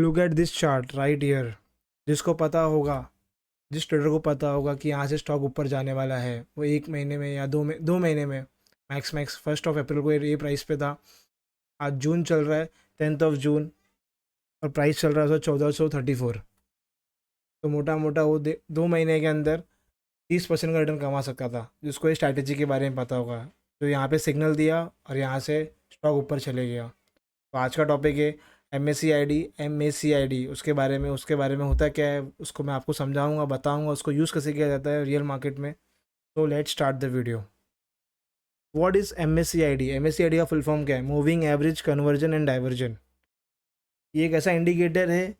Look at this chart right here. जिसको पता होगा, जिस ट्रेडर को पता होगा कि यहाँ से स्टॉक ऊपर जाने वाला है, वो 1 महीने में या 2 महीने में, मैक्स मैक्स 1 अप्रैल को ये प्राइस पे था। आज जून चल रहा है, 10 जून, और प्राइस चल रहा है 1434। तो मोटा मोटा वो 2 महीने के अंदर 30% का रिटर्न कमा सकता था, जिसको ये स्ट्रैटेजी के बारे में पता होगा। तो यहाँ पे सिग्नल दिया और यहाँ से स्टॉक ऊपर चले गया। तो आज का टॉपिक है M A C I D. उसके बारे में होता क्या है, उसको मैं आपको समझाऊंगा, बताऊंगा उसको यूज़ कैसे किया जाता है रियल मार्केट में। तो let's start the video. What is M A C I D का फुल फॉर्म क्या है? Moving average convergence and divergence. ये एक ऐसा इंडिकेटर है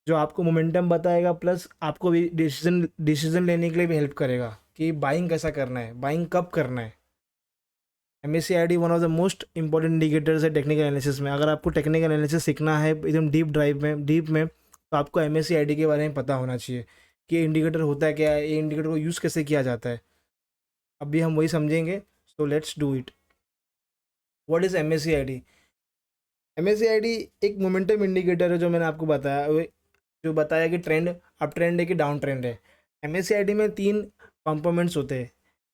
जो आपको मोमेंटम बताएगा, प्लस आपको भी डिसीजन लेने के लिए भी हेल्प करेगा कि बाइंग कैसा करना है, बाइंग कब करना है। M A C I D one of the most important indicators है टेक्निकल एनालिसिस में। अगर आपको टेक्निकल एनालिसिस सीखना है एकदम डीप में तो आपको M A C I D के बारे में पता होना चाहिए कि ये इंडिकेटर होता है क्या है, ये इंडिकेटर को यूज़ कैसे किया जाता है। अभी हम वही समझेंगे। So let's do it. What is M A C I M? A ए सी आई डी एक मोमेंटम इंडिकेटर है, जो मैंने आपको बताया, जो बताया कि ट्रेंड अप ट्रेंड है कि डाउन ट्रेंड है। M A C I D में 3 कंपोनेंट्स होते हैं।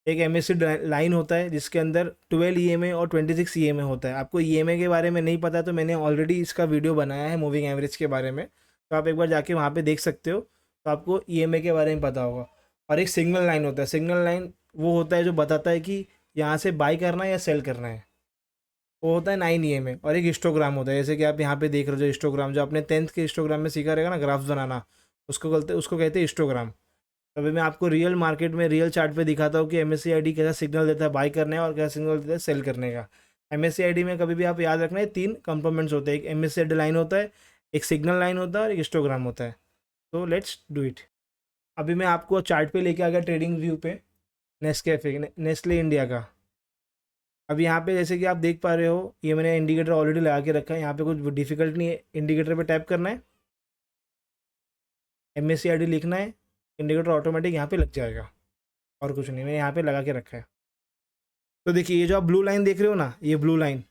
एक एम ए सी लाइन होता है जिसके अंदर 12 ई एम ए और 26 ई एम ए होता है। आपको ई एम ए के बारे में नहीं पता तो मैंने ऑलरेडी इसका वीडियो बनाया है मूविंग एवरेज के बारे में, तो आप एक बार जाके वहाँ पे देख सकते हो, तो आपको ई एम ए के बारे में पता होगा। और एक सिग्नल लाइन होता है। सिग्नल लाइन वो होता है जो बताता है कि यहाँ से बाई करना है या सेल करना है, वो होता है 9 EMA। और एक हिस्टोग्राम होता है, जैसे कि आप यहाँ पे देख रहे हो, जो हिस्टोग्राम जो आपने 10th के हिस्टोग्राम में सीखा रहेगा ना, ग्राफ्स बनाना, उसको कहते हैं हिस्टोग्राम। तो अभी मैं आपको रियल मार्केट में रियल चार्ट पे दिखाता हूँ कि एम एस सी आई डी कैसा सिग्नल देता है बाई करने का और कैसा सिग्नल देता है सेल करने का। M S C I D में कभी भी आप याद रखना है 3 कंपोनेंट्स होते हैं। एक एम एस सी आई डी लाइन होता है, एक सिग्नल लाइन होता है और एक हिस्टोग्राम होता है। तो लेट्स डू इट। अभी मैं आपको चार्ट पे लेके आ गया ट्रेडिंग व्यू पे, नेस्ले इंडिया का। अब यहाँ पे जैसे कि आप देख पा रहे हो, ये मैंने इंडिकेटर ऑलरेडी लगा के रखा है। यहाँ पे कुछ डिफिकल्ट नहीं है, इंडिकेटर पे टैप करना है, एम एस सी आई डी लिखना है, इंडिकेटर ऑटोमेटिक यहाँ पे लग जाएगा। और कुछ नहीं, मैंने यहाँ पे लगा के रखा है। तो देखिए, ये जो आप ब्लू लाइन देख रहे हो ना, ये ब्लू लाइन,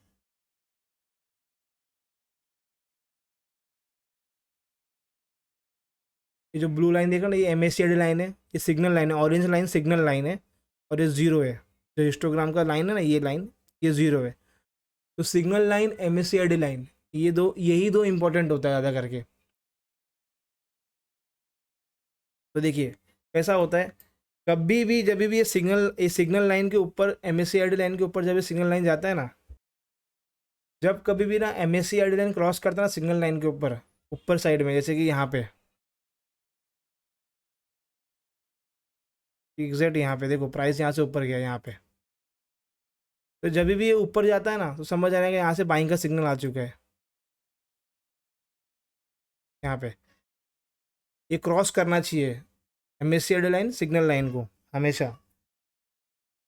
ये जो ब्लू लाइन देख रहे हो ना, ये एम एस सी आई डी लाइन है, ये सिग्नल लाइन है। ऑरेंज लाइन सिग्नल लाइन है और ये जीरो है। जो हिस्टोग्राम का लाइन है ना, ये लाइन, ये जीरो है। तो signal line, M S C आई डी लाइन, यही दो इंपॉर्टेंट होता है ज़्यादा करके। तो देखिए कैसा होता है, कभी भी जब भी ये सिग्नल लाइन के ऊपर, एम एस सी आई डी लाइन के ऊपर जब ये सिग्नल लाइन जाता है ना, जब कभी भी ना एम एस सी आई डी लाइन क्रॉस करता है ना सिग्नल लाइन के ऊपर, ऊपर साइड में, जैसे कि यहाँ पे एग्जैक्ट यहाँ पे देखो, प्राइस यहाँ से ऊपर गया यहाँ पे। तो जब भी ये ऊपर जाता है ना, तो समझ आएगा यहाँ से बाइंग का सिग्नल आ चुका है। यहाँ पे ये क्रॉस करना चाहिए एम एस सी आई डी लाइन सिग्नल लाइन को हमेशा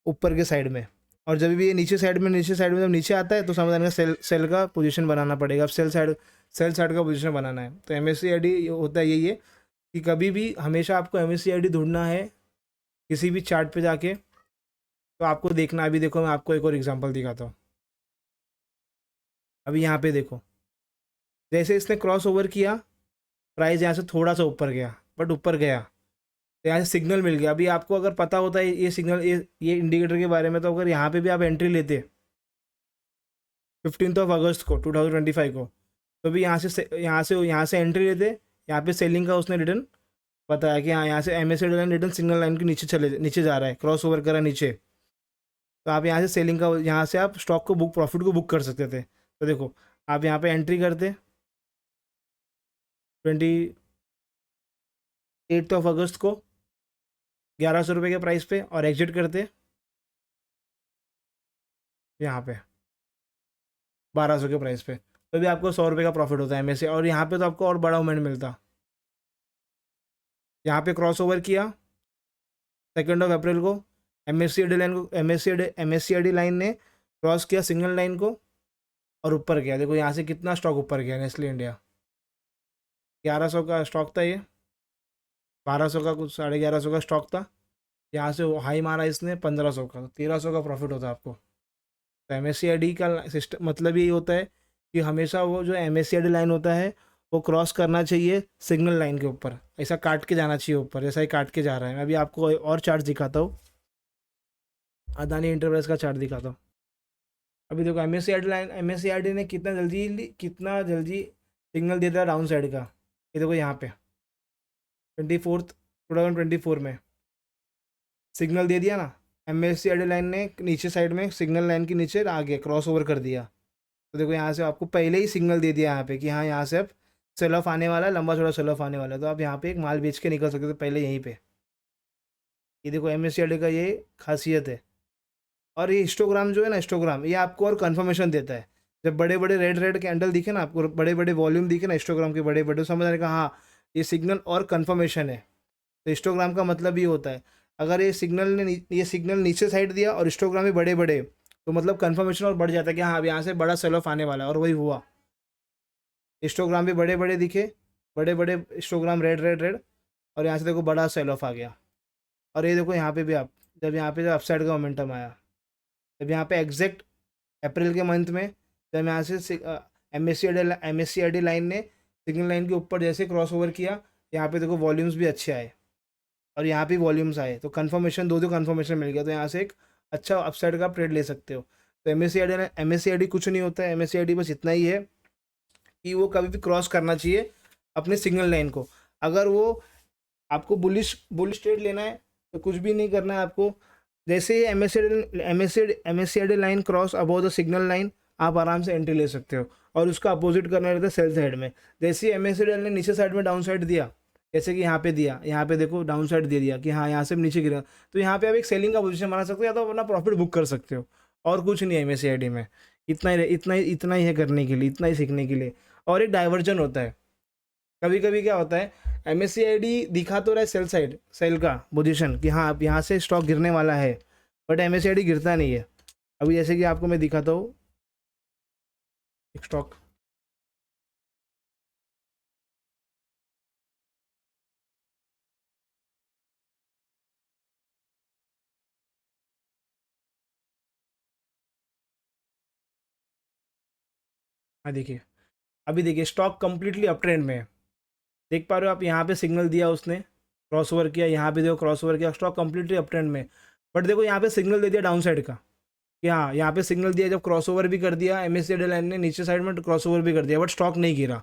ऊपर के साइड में। और जब भी ये नीचे साइड में जब नीचे आता है, तो समझ आएगा सेल का पोजीशन बनाना पड़ेगा। अब सेल साइड का पोजीशन बनाना है। तो एम एस सी आई डी होता है यही है कि कभी भी हमेशा आपको एम एस सी आई डी ढूंढना है किसी भी चार्ट पे जाके। तो आपको देखना, अभी देखो मैं आपको एक और एग्जांपल दिखाता हूँ। अभी यहाँ पे देखो, जैसे इसने क्रॉस ओवर किया, प्राइस यहाँ से थोड़ा सा ऊपर गया, बट ऊपर गया, तो यहाँ से सिग्नल मिल गया। अभी आपको अगर पता होता है ये सिग्नल, ये इंडिकेटर के बारे में, तो अगर यहाँ पे भी आप एंट्री लेते 15 अगस्त को 2025 को, तो भी यहाँ से एंट्री लेते। यहाँ पे सेलिंग का उसने रिटर्न बताया कि हाँ, यहाँ से M S line return signal line के नीचे जा रहा है, क्रॉस ओवर करा नीचे। तो आप यहाँ से सेलिंग का, यहाँ से आप स्टॉक को प्रॉफिट को बुक कर सकते थे। तो देखो, आप यहाँ पे एंट्री करते 28 अगस्त को 1100 रुपये के प्राइस पे, और एग्जिट करते यहाँ पे 1200 के प्राइस पे, तो भी आपको 100 रुपये का प्रॉफिट होता है एम एस से। और यहाँ पे तो आपको और बड़ा अमाउंट मिलता। यहाँ पे क्रॉस ओवर किया 2 अप्रैल को, एम एस सी आई डी लाइन को, एम एस सी आई डी लाइन ने क्रॉस किया सिग्नल लाइन को और ऊपर गया। देखो यहाँ से कितना स्टॉक ऊपर गया, नेस्ले इंडिया 1100 का स्टॉक था, ये 1200 का, कुछ 1150 का स्टॉक था। यहाँ से हाई मारा इसने 1500 का, तो 1300 का प्रॉफिट होता है आपको। तो M S C I D का सिस्टम मतलब यही होता है कि हमेशा वो जो एम एस सी आई डी लाइन होता है वो क्रॉस करना चाहिए सिग्नल लाइन के ऊपर, ऐसा काट के जाना चाहिए ऊपर, जैसा ही काट के जा रहा है। मैं अभी आपको और चार्ट दिखाता हूँ, अदानी एंटरप्राइज का चार्ट दिखाता हूँ। अभी देखो M S C R D ने कितना जल्दी सिग्नल दे दिया डाउन साइड का। ये देखो यहाँ पे 2024 में सिग्नल दे दिया ना, M S C R D line ने नीचे साइड में सिग्नल लाइन के नीचे आगे क्रॉस ओवर कर दिया। तो देखो यहाँ से आपको पहले ही सिग्नल दे दिया यहाँ पे कि हाँ यहाँ से अब सेल ऑफ आने वाला है, लंबा चौड़ा सेल ऑफ आने वाला है, तो आप यहाँ पे एक माल बेच के निकल सकते थे पहले यहीं पे। ये देखो M S C R D का ये खासियत है। और ये हिस्टोग्राम जो है ना, हिस्टोग्राम ये आपको और कन्फर्मेशन देता है। जब बड़े बड़े रेड रेड कैंडल दिखे ना आपको, बड़े बड़े वॉल्यूम दिखे ना हिस्टोग्राम के बड़े बड़े, समझ आने का हाँ ये सिग्नल और कन्फर्मेशन है। तो हिस्टोग्राम का मतलब ये होता है, अगर ये सिग्नल नीचे साइड दिया और हिस्टोग्राम भी बड़े बड़े, तो मतलब कन्फर्मेशन और बढ़ जाता है कि हाँ अब यहाँ से बड़ा सेल ऑफ आने वाला है, और वही हुआ। हिस्टोग्राम भी बड़े बड़े दिखे, बड़े बड़े हिस्टोग्राम रेड रेड रेड, और यहाँ से देखो बड़ा सेल ऑफ आ गया। और ये देखो यहाँ पे भी आप, जब अपसाइड का मोमेंटम आया, जब यहाँ पे एग्जैक्ट अप्रैल के मंथ में, जब यहाँ से M S C R D line ने सिग्नल लाइन के ऊपर जैसे क्रॉस ओवर किया, यहाँ पे देखो वॉल्यूम्स भी अच्छे आए, और यहाँ पे वॉल्यूम्स आए, तो कन्फर्मेशन दो कन्फर्मेशन मिल गया। तो यहाँ से एक अच्छा अपसाइड का ट्रेड ले सकते हो। तो M S C R D कुछ नहीं होता है, M S C R D बस इतना ही है कि वो कभी भी क्रॉस करना चाहिए अपने सिग्नल लाइन को। अगर वो आपको बुलिश ट्रेड लेना है तो कुछ भी नहीं करना है आपको। जैसे ही M S C R D line cross above the signal line, आप आराम से एंट्री ले सकते हो, और उसका अपोजिट करना रहता है सेल साइड में। जैसे ही M S C R D ने नीचे साइड में डाउन साइड दिया, जैसे कि यहाँ पे दिया, यहाँ पे देखो डाउन साइड दे दिया कि हाँ यहाँ से नीचे गिरा, तो यहाँ पे आप एक सेलिंग का पोजीशन बना सकते हो, या तो अपना प्रॉफिट बुक कर सकते हो। और कुछ नहीं है M S C R D में, इतना ही है करने के लिए, इतना ही सीखने के लिए। और एक डाइवर्जन होता है, कभी कभी क्या होता है, M S C R D दिखा तो रहा है सेल का पोजीशन कि हाँ अब यहाँ से स्टॉक गिरने वाला है, but M S C R D गिरता नहीं है। अभी जैसे कि आपको मैं दिखाता हूँ एक स्टॉक, हाँ देखिए, अभी देखिए स्टॉक कंप्लीटली अप ट्रेंड में है। देख पा रहे हो आप, यहाँ पे सिग्नल दिया उसने, क्रॉस ओवर किया, यहाँ पे देखो क्रॉस ओवर किया, स्टॉक कंप्लीटली अप ट्रेंड में। बट देखो यहाँ पे सिग्नल दे दिया डाउन साइड का कि हाँ यहाँ पे सिग्नल दिया, जब क्रॉस ओवर भी कर दिया एम एस सी लाइन ने नीचे साइड में क्रॉस ओवर भी कर दिया, बट स्टॉक नहीं गिरा।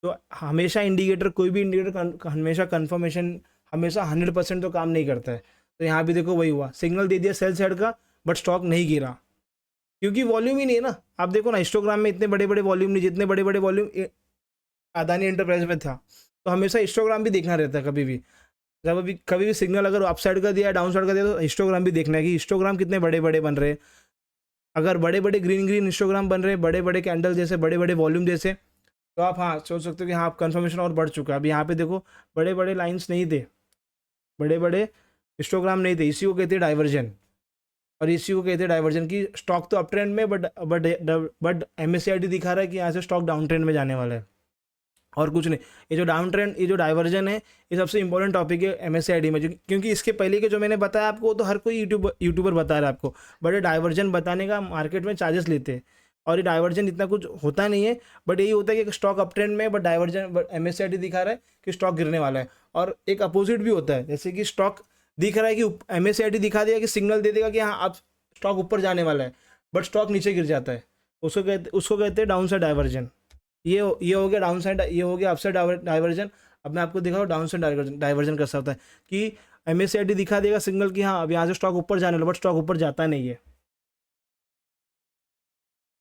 तो हमेशा इंडिकेटर, कोई भी इंडिकेटर हमेशा कंफर्मेशन, हमेशा 100% तो काम नहीं करता है। तो यहाँ भी देखो वही हुआ, सिग्नल दे दिया सेल साइड का, बट स्टॉक नहीं गिरा, क्योंकि वॉल्यूम ही नहीं है ना। आप देखो ना हिस्टोग्राम में इतने बड़े बड़े वॉल्यूम नहीं, जितने बड़े बड़े वॉल्यूम अदानी एंटरप्राइज में था। तो हमेशा हिस्टोग्राम भी देखना रहता है कभी भी, जब अभी कभी भी सिग्नल अगर अप साइड का दिया डाउन साइड का दिया, तो हिस्टोग्राम भी देखना है कि हिस्टोग्राम कितने बड़े बड़े बन रहे हैं। अगर बड़े बड़े ग्रीन ग्रीन हिस्टोग्राम बन रहे हैं, बड़े बड़े कैंडल जैसे, बड़े बड़े वॉल्यूम जैसे, तो आप हाँ सोच सकते हो कि हाँ आप कन्फर्मेशन और बढ़ चुका है। अभी यहाँ पे देखो बड़े बड़े लाइन्स नहीं थे, बड़े बड़े हिस्टोग्राम नहीं थे, इसी को कहते हैं डाइवर्जन। और इसी को कहते हैं डाइवर्जन की स्टॉक तो अप ट्रेंड में, but M S C R D दिखा रहा है कि यहाँ से स्टॉक डाउन ट्रेंड में जाने वाला है, और कुछ नहीं। ये जो डाउन ट्रेंड, ये जो डाइवर्जन है, ये सबसे इंपॉर्टेंट टॉपिक है M S C I D में, क्योंकि इसके पहले के जो मैंने बताया आपको, वो तो हर कोई यूट्यूबर बता रहा है आपको, बट ये डाइवर्जन बताने का मार्केट में चार्जेस लेते हैं। और ये डाइवर्जन इतना कुछ होता नहीं है, बट यही होता है कि स्टॉक अप ट्रेंड में, but divergence, but M S C I D दिखा रहा है कि स्टॉक गिरने वाला है। और एक अपोजिट भी होता है, जैसे कि स्टॉक दिख रहा है कि एम एस सी आई डी दिखा दिया कि सिग्नल दे देगा कि हाँ अब स्टॉक ऊपर जाने वाला है, बट स्टॉक नीचे गिर जाता है, उसको कहते हैं डाउन साइड डाइवर्जन। ये हो गया डाउन साइड, ये हो गया अपसाइड डाइवर्जन। अब मैं आपको दिखाऊँ डाउन साइड डाइवर्जन कैसा होता है, कि एम एस सी आई डी दिखा देगा सिग्नल कि हाँ अब यहाँ से स्टॉक ऊपर जाने वाला, बट स्टॉक ऊपर जाता नहीं है।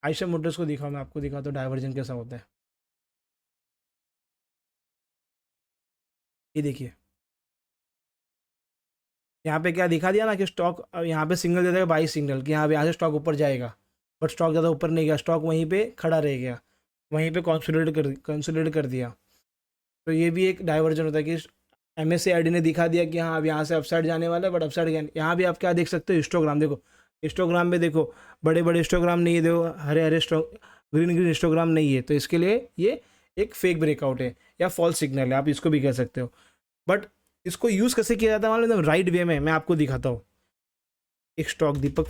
आयशा मोटर्स को दिखाओ, मैं आपको दिखाता हूँ डाइवर्जन कैसा होता है। ये देखिए, यहाँ पे क्या दिखा दिया ना कि स्टॉक यहाँ पे सिग्नल दे देगा, बाई सिग्नल कि हाँ अब यहाँ से स्टॉक ऊपर जाएगा, बट स्टॉक ज़्यादा ऊपर नहीं गया, स्टॉक वहीं पे खड़ा रह गया, वहीं पे कंसोलिडेट कर दिया। तो ये भी एक डाइवर्जन होता है कि एम एस सी आई डी ने दिखा दिया कि हाँ अब यहाँ से अपसाइड जाने वाला है, बट अपसाइड गया नहीं। यहाँ भी आप क्या देख सकते हो, हिस्टोग्राम देखो, हिस्टोग्राम में देखो बड़े बड़े हिस्टोग्राम नहीं है, देखो Hare Hare stock, green green histogram नहीं है, तो इसके लिए ये एक फेक ब्रेकआउट है या फॉल्स सिग्नल है, आप इसको भी कह सकते हो। बट इसको यूज़ कैसे किया जाता है मतलब राइट वे में, मैं आपको दिखाता हूँ। एक स्टॉक दीपक,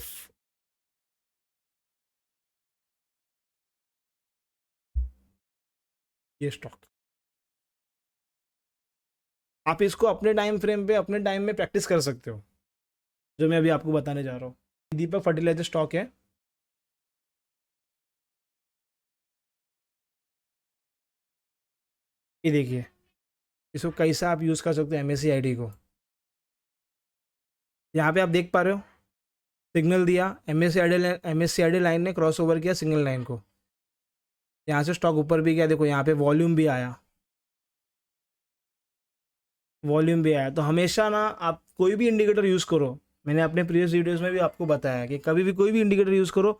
ये स्टॉक आप इसको अपने टाइम फ्रेम पे अपने टाइम में प्रैक्टिस कर सकते हो, जो मैं अभी आपको बताने जा रहा हूँ। दीपक फर्टिलाइजर स्टॉक है, ये देखिए, इसको कैसा आप यूज़ कर सकते हो MACID को। यहाँ पे आप देख पा रहे हो, सिग्नल दिया, MACID लाइन ने क्रॉस ओवर किया सिग्नल लाइन को, यहाँ से स्टॉक ऊपर भी गया, देखो यहाँ पे वॉल्यूम भी आया, वॉल्यूम भी आया। तो हमेशा ना आप कोई भी इंडिकेटर यूज़ करो, मैंने अपने प्रीवियस वीडियोस में भी आपको बताया कि कभी भी कोई भी इंडिकेटर यूज़ करो,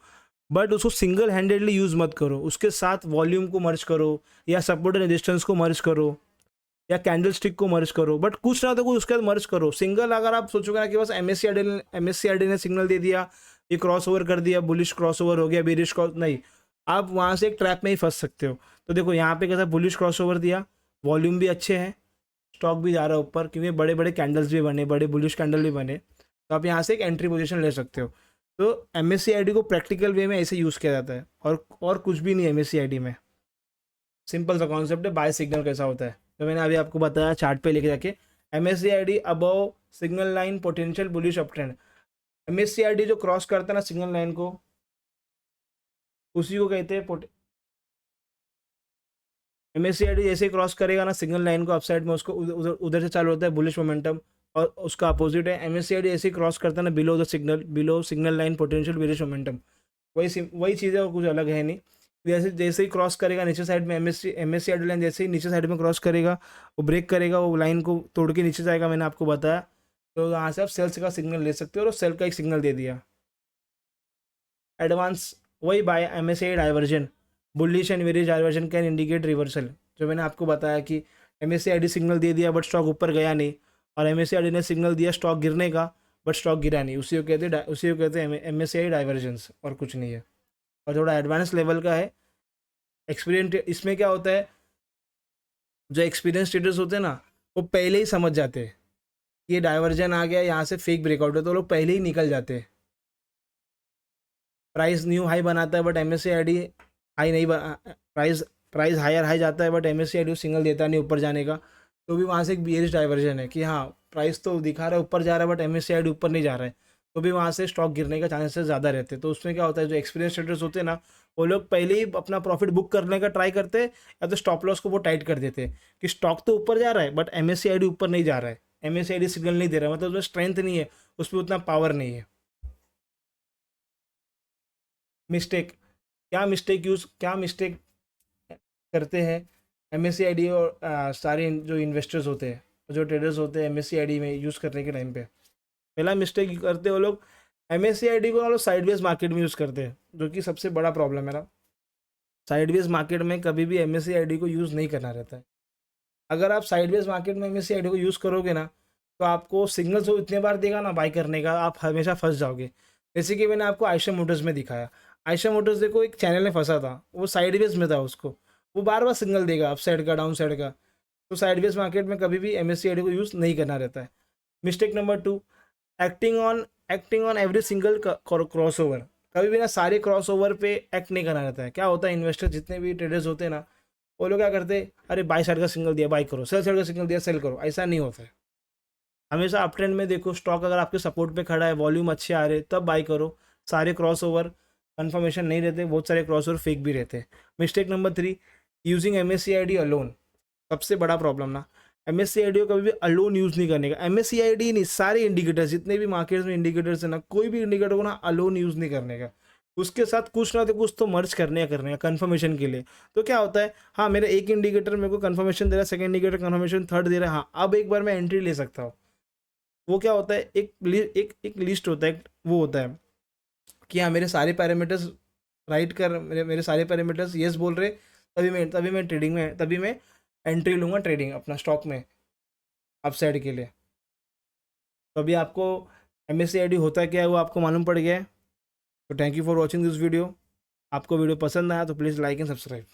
बट उसको सिंगल हैंडेडली यूज़ मत करो, उसके साथ वॉल्यूम को मर्ज करो, या सपोर्ट एंड रेजिस्टेंस को मर्ज करो, या कैंडल स्टिक को मर्ज करो, बट कुछ ना तो कुछ उसके बाद मर्ज करो। सिंगल अगर आप सोचोगे ना कि बस MACID ने सिग्नल दे दिया, ये क्रॉस ओवर कर दिया, बुलिश क्रॉस ओवर हो गया, बेरिश क्रॉस, नहीं, आप वहाँ से एक ट्रैप में ही फंस सकते हो। तो देखो यहाँ पे कैसा बुलिश क्रॉस ओवर दिया, वॉल्यूम भी अच्छे हैं, स्टॉक भी जा रहा है ऊपर, क्योंकि बड़े बड़े कैंडल्स भी बने, बड़े बुलिश कैंडल भी बने, तो आप यहाँ से एक एंट्री पोजीशन ले सकते हो। तो MACID को प्रैक्टिकल वे में ऐसे यूज़ किया जाता है, और कुछ भी नहीं है MACID में। सिंपल सा कॉन्सेप्ट है, बाय सिग्नल कैसा होता है, तो मैंने अभी आपको बताया चार्ट पे लेके जाके। MACID above signal line potential bullish up trend. MACID जो क्रॉस करता है ना सिग्नल लाइन को, उसी को कहते हैं MACID जैसे क्रॉस करेगा ना सिग्नल लाइन को अपसाइड में, उसको उधर उधर से चालू होता है बुलिश मोमेंटम, और उसका अपोजिट है MACID ऐसे क्रॉस करता है ना below signal line potential bearish momentum, वही चीज़ है और कुछ अलग है नहीं। जैसे जैसे ही क्रॉस करेगा नीचे साइड में MACID लाइन, जैसे ही नीचे साइड में क्रॉस करेगा, वो ब्रेक करेगा, वो लाइन को तोड़ के नीचे जाएगा, मैंने आपको बताया। तो यहाँ से आप सेल्स का सिग्नल ले सकते हो, और सेल का एक सिग्नल दे दिया। एडवांस वही by MACID divergence, bullish and bearish divergence can indicate reversal, जो मैंने आपको बताया कि MACID सिग्नल दे दिया बट स्टॉक ऊपर गया नहीं, और MACID ने सिग्नल दिया स्टॉक गिरने का, बट स्टॉक गिरा नहीं, उसी को कहते हैं MACID डाइवर्जेंस, और कुछ नहीं है। और थोड़ा एडवांस लेवल का है एक्सपीरियंस। इसमें क्या होता है, जो एक्सपीरियंस ट्रेडर्स होते हैं ना, वो पहले ही समझ जाते हैं ये डाइवर्जन आ गया, यहाँ से फेक ब्रेकआउट है, तो लोग पहले ही निकल जाते हैं। प्राइस न्यू हाई बनाता है बट MACID हाई नहीं प्राइस प्राइस हायर हाई जाता है, बट MACID सिग्नल देता नहीं ऊपर जाने का, तो भी वहाँ से एक बियरिश डाइवर्जन है कि हाँ प्राइस तो दिखा रहा है ऊपर जा रहा है, बट MACID ऊपर नहीं जा रहा है, तो भी वहाँ से स्टॉक गिरने का चांसेस ज़्यादा रहते हैं। तो उसमें क्या होता है, जो एक्सपीरियंस ट्रेडर्स होते हैं ना, वो लोग पहले ही अपना प्रॉफिट बुक करने का ट्राई करते हैं, या तो स्टॉप लॉस को वो टाइट कर देते हैं कि स्टॉक तो ऊपर जा रहा है बट MACID ऊपर नहीं जा रहा है, MACID सिग्नल नहीं दे रहा है, मतलब उसमें स्ट्रेंथ नहीं है, उस पर उतना पावर नहीं है। मिस्टेक, क्या मिस्टेक करते हैं MACID, और सारे जो इन्वेस्टर्स होते हैं, जो ट्रेडर्स होते हैं MACID में यूज़ करने के टाइम पे, पहला मिस्टेक करते हैं वो लोग, MACID को ना लोग साइडवेज मार्केट में यूज़ करते हैं, जो कि सबसे बड़ा प्रॉब्लम है ना। साइडवेज मार्केट में कभी भी MACID को यूज़ नहीं करना रहता है। अगर आप साइडवेज मार्केट में MACID को यूज़ करोगे ना, तो आपको सिग्नल्स वो इतने बार देगा ना बाई करने का, आप हमेशा फंस जाओगे। जैसे कि मैंने आपको आयशा मोटर्स में दिखाया, आयशा मोटर्स देखो एक चैनल में फंसा था, वो साइडवेज में था, उसको वो बार बार सिग्नल देगा अप साइड का, डाउन साइड का। तो साइडवेज मार्केट में कभी भी MACID को यूज़ नहीं करना रहता है। Mistake number 2, acting on acting on every single cross over. कभी भी ना सारे क्रॉस ओवर पे एक्ट नहीं करना रहता है। क्या होता है, इन्वेस्टर जितने भी ट्रेडर्स होते हैं ना, वो लोग क्या करते हैं, अरे बाई साइड का सिग्नल दिया बाई करो, सेल साइड का सिग्नल दिया सेल करो, ऐसा नहीं होता है। हमेशा अप ट्रेंड में देखो, स्टॉक अगर आपके सपोर्ट पे खड़ा है, वॉल्यूम अच्छे आ रहे, तब बाई करो। सारे क्रॉस ओवर कन्फर्मेशन नहीं रहते, बहुत सारे क्रॉस ओवर फेक भी रहते हैं। Mistake number 3, using MACID alone, सबसे बड़ा प्रॉब्लम ना, MACID को कभी भी अलोन यूज़ नहीं करने का। MACID नहीं, सारे इंडिकेटर्स, जितने भी मार्केट्स में इंडिकेटर्स है ना, कोई भी इंडिकेटर को ना अलोन यूज़ नहीं करने का, उसके साथ कुछ ना तो कुछ तो मर्ज करने का कंफर्मेशन के लिए। तो क्या होता है, हाँ मेरा एक इंडिकेटर मेरे को कंफर्मेशन दे रहा है, सेकंड इंडिकेटर कंफर्मेशन, थर्ड दे रहा है, हाँ अब एक बार मैं एंट्री ले सकता हूँ। वो क्या होता है, एक लिस्ट होता है, वो होता है कि हाँ मेरे सारे पैरामीटर्स राइट कर, मेरे सारे पैरामीटर्स येस बोल रहे, तभी मैं ट्रेडिंग में, तभी मैं एंट्री लूँगा ट्रेडिंग अपना स्टॉक में अपसाइड के लिए। तो अभी आपको MACID होता क्या है वो आपको मालूम पड़ गया है। तो thank you for watching this video. आपको वीडियो पसंद आया तो प्लीज़ लाइक एंड सब्सक्राइब।